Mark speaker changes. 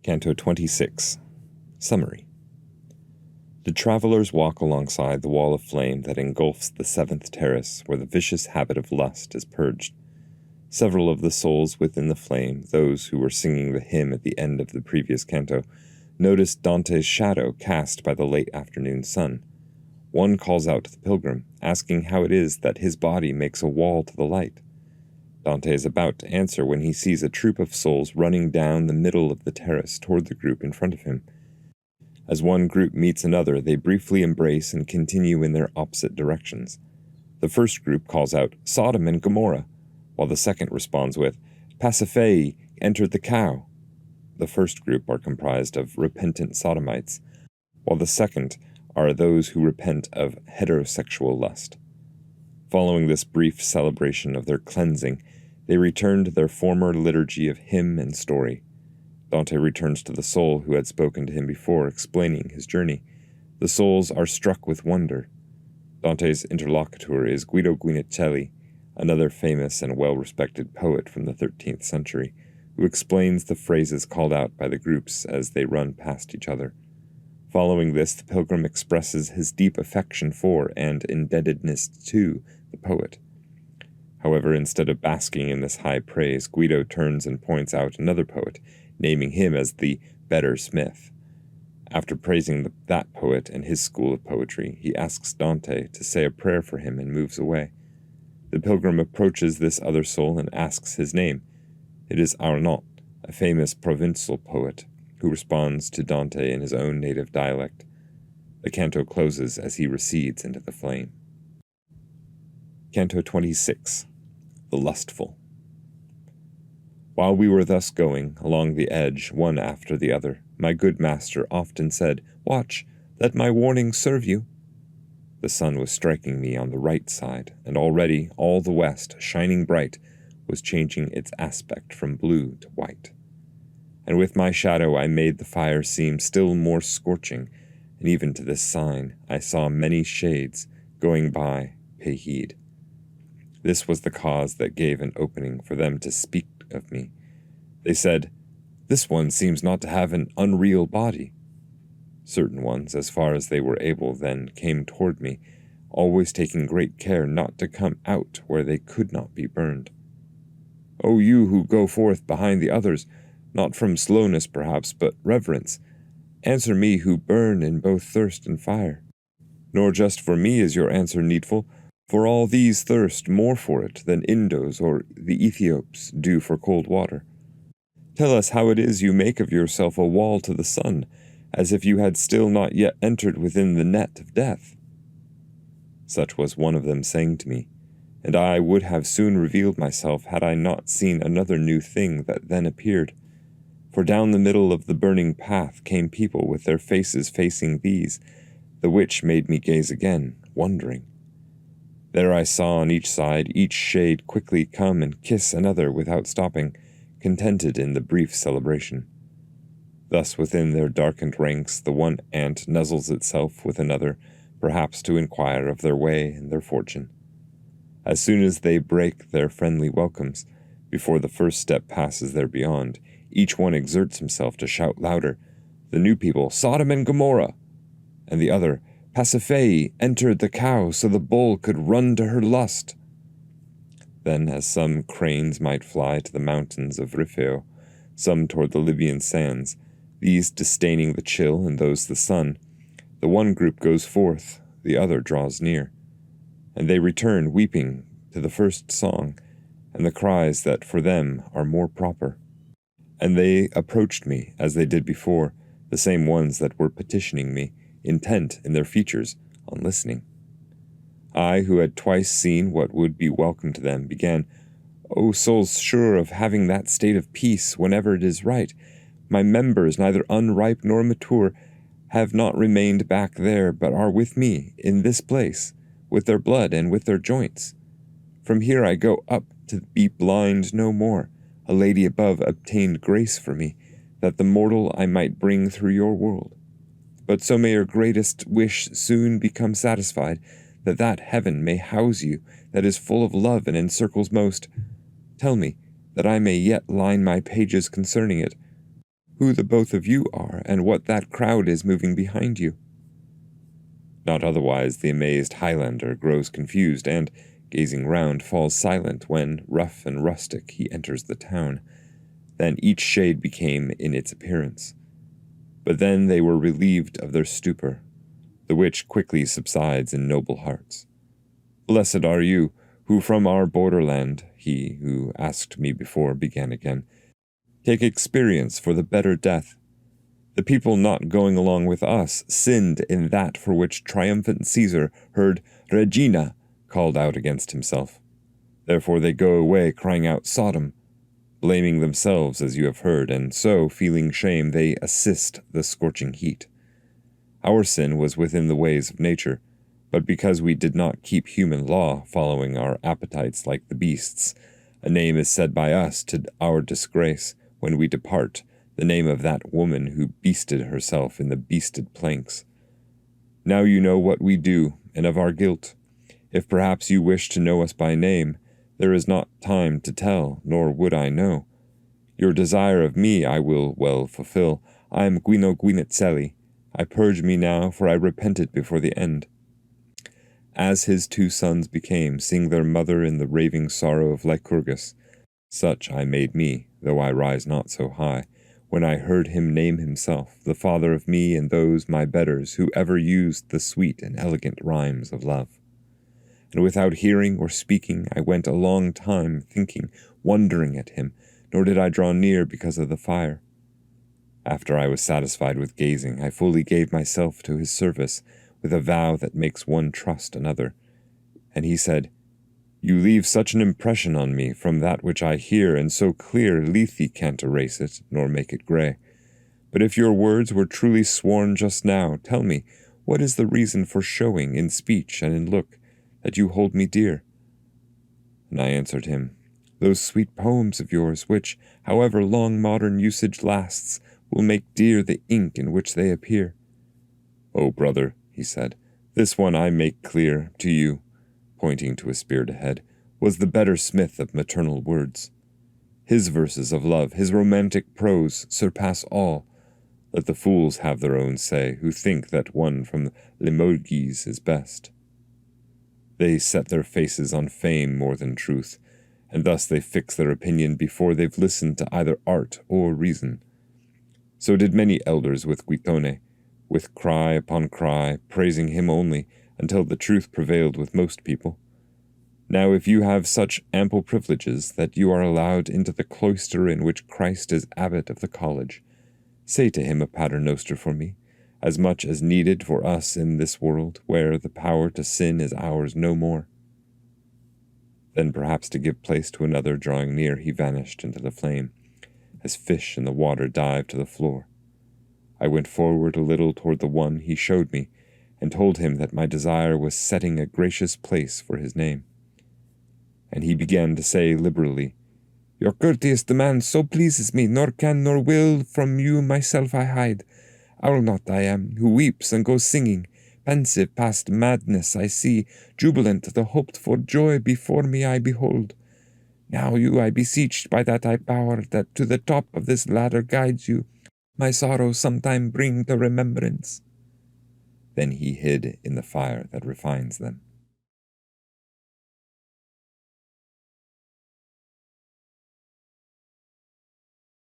Speaker 1: Canto 26. Summary. The travelers walk alongside the wall of flame that engulfs the seventh terrace, where the vicious habit of lust is purged. Several of the souls within the flame, those who were singing the hymn at the end of the previous canto, notice Dante's shadow cast by the late afternoon sun. One calls out to the pilgrim, asking how it is that his body makes a wall to the light. Dante is about to answer when he sees a troop of souls running down the middle of the terrace toward the group in front of him. As one group meets another, they briefly embrace and continue in their opposite directions. The first group calls out, "Sodom and Gomorrah," while the second responds with, "Pasiphae, entered the cow." The first group are comprised of repentant sodomites, while the second are those who repent of heterosexual lust. Following this brief celebration of their cleansing, they return to their former liturgy of hymn and story. Dante returns to the soul who had spoken to him before, explaining his journey. The souls are struck with wonder. Dante's interlocutor is Guido Guinicelli, another famous and well-respected poet from the 13th century, who explains the phrases called out by the groups as they run past each other. Following this, the pilgrim expresses his deep affection for and indebtedness to the poet. However, instead of basking in this high praise, Guido turns and points out another poet, naming him as the better smith. After praising that poet and his school of poetry, he asks Dante to say a prayer for him and moves away. The pilgrim approaches this other soul and asks his name. It is Arnaud, a famous provincial poet, who responds to Dante in his own native dialect. The canto closes as he recedes into the flame. Canto 26. The Lustful. While we were thus going along the edge, one after the other, my good master often said, "Watch, let my warning serve you." The sun was striking me on the right side, and already all the west, shining bright, was changing its aspect from blue to white. And with my shadow I made the fire seem still more scorching, and even to this sign I saw many shades going by pay heed. This was the cause that gave an opening for them to speak of me. They said, "This one seems not to have an unreal body." Certain ones, as far as they were able, then came toward me, always taking great care not to come out where they could not be burned. "O you who go forth behind the others, not from slowness perhaps, but reverence, answer me who burn in both thirst and fire. Nor just for me is your answer needful, for all these thirst more for it than Indos or the Ethiops do for cold water. Tell us how it is you make of yourself a wall to the sun, as if you had still not yet entered within the net of death." Such was one of them saying to me, and I would have soon revealed myself had I not seen another new thing that then appeared. For down the middle of the burning path came people with their faces facing these, the which made me gaze again, wondering. There I saw on each side each shade quickly come and kiss another without stopping, contented in the brief celebration. Thus within their darkened ranks the one ant nuzzles itself with another, perhaps to inquire of their way and their fortune. As soon as they break their friendly welcomes, before the first step passes there beyond, each one exerts himself to shout louder, the new people, "Sodom and Gomorrah!" and the other, "Pasiphae, entered the cow so the bull could run to her lust." Then, as some cranes might fly to the mountains of Rifeo, some toward the Libyan sands, these disdaining the chill and those the sun, the one group goes forth, the other draws near. And they return weeping to the first song, and the cries that for them are more proper. And they approached me, as they did before, the same ones that were petitioning me, intent in their features on listening. I, who had twice seen what would be welcome to them, began, "O souls sure of having that state of peace whenever it is right, my members, neither unripe nor mature, have not remained back there, but are with me in this place, with their blood and with their joints. From here I go up to be blind no more. A lady above obtained grace for me, that the mortal I might bring through your world. But so may your greatest wish soon become satisfied, that heaven may house you, that is full of love and encircles most. Tell me, that I may yet line my pages concerning it. who the both of you are, and what that crowd is moving behind you." Not otherwise the amazed Highlander grows confused, and, gazing round, falls silent when, rough and rustic, he enters the town. Then each shade became in its appearance. But then they were relieved of their stupor, the which quickly subsides in noble hearts. "Blessed are you, who from our borderland," he who asked me before began again, "take experience for the better death. The people not going along with us sinned in that for which triumphant Caesar heard Regina called out against himself. Therefore they go away crying out Sodom, blaming themselves as you have heard, and so, feeling shame, they assist the scorching heat. Our sin was within the ways of nature, but because we did not keep human law, following our appetites like the beasts, a name is said by us to our disgrace when we depart, the name of that woman who beasted herself in the beasted planks. Now you know what we do, and of our guilt. If perhaps you wish to know us by name, there is not time to tell, nor would I know. Your desire of me I will well fulfill. I am Guino Guinizelli. I purge me now, for I repented before the end." As his two sons became, seeing their mother in the raving sorrow of Lycurgus, such I made me, though I rise not so high, when I heard him name himself, the father of me and those my betters who ever used the sweet and elegant rhymes of love. And without hearing or speaking, I went a long time thinking, wondering at him, nor did I draw near because of the fire. After I was satisfied with gazing, I fully gave myself to his service, with a vow that makes one trust another. And he said, "You leave such an impression on me from that which I hear, and so clear Lethe can't erase it, nor make it grey. But if your words were truly sworn just now, tell me, what is the reason for showing, in speech and in look, that you hold me dear?" And I answered him, "Those sweet poems of yours, which, however long modern usage lasts, will make dear the ink in which they appear." "Oh, brother," he said, "this one I make clear to you," pointing to a spirit ahead, "was the better smith of maternal words. His verses of love, his romantic prose, surpass all. Let the fools have their own say, who think that one from Limoges is best. They set their faces on fame more than truth, and thus they fix their opinion before they've listened to either art or reason. So did many elders with Guitone, with cry upon cry, praising him only, until the truth prevailed with most people. Now if you have such ample privileges that you are allowed into the cloister in which Christ is abbot of the college, say to him a paternoster for me, as much as needed for us in this world, where the power to sin is ours no more." Then perhaps to give place to another drawing near, he vanished into the flame, as fish in the water dive to the floor. I went forward a little toward the one he showed me, and told him that my desire was setting a gracious place for his name. And he began to say liberally, "Your courteous demand so pleases me, nor can nor will from you myself I hide. Owl not I am, who weeps and goes singing, pensive past madness I see, jubilant the hoped-for joy before me I behold. Now you I beseech by that power that to the top of this ladder guides you, my sorrow sometime bring to remembrance." Then he hid in the fire that refines them.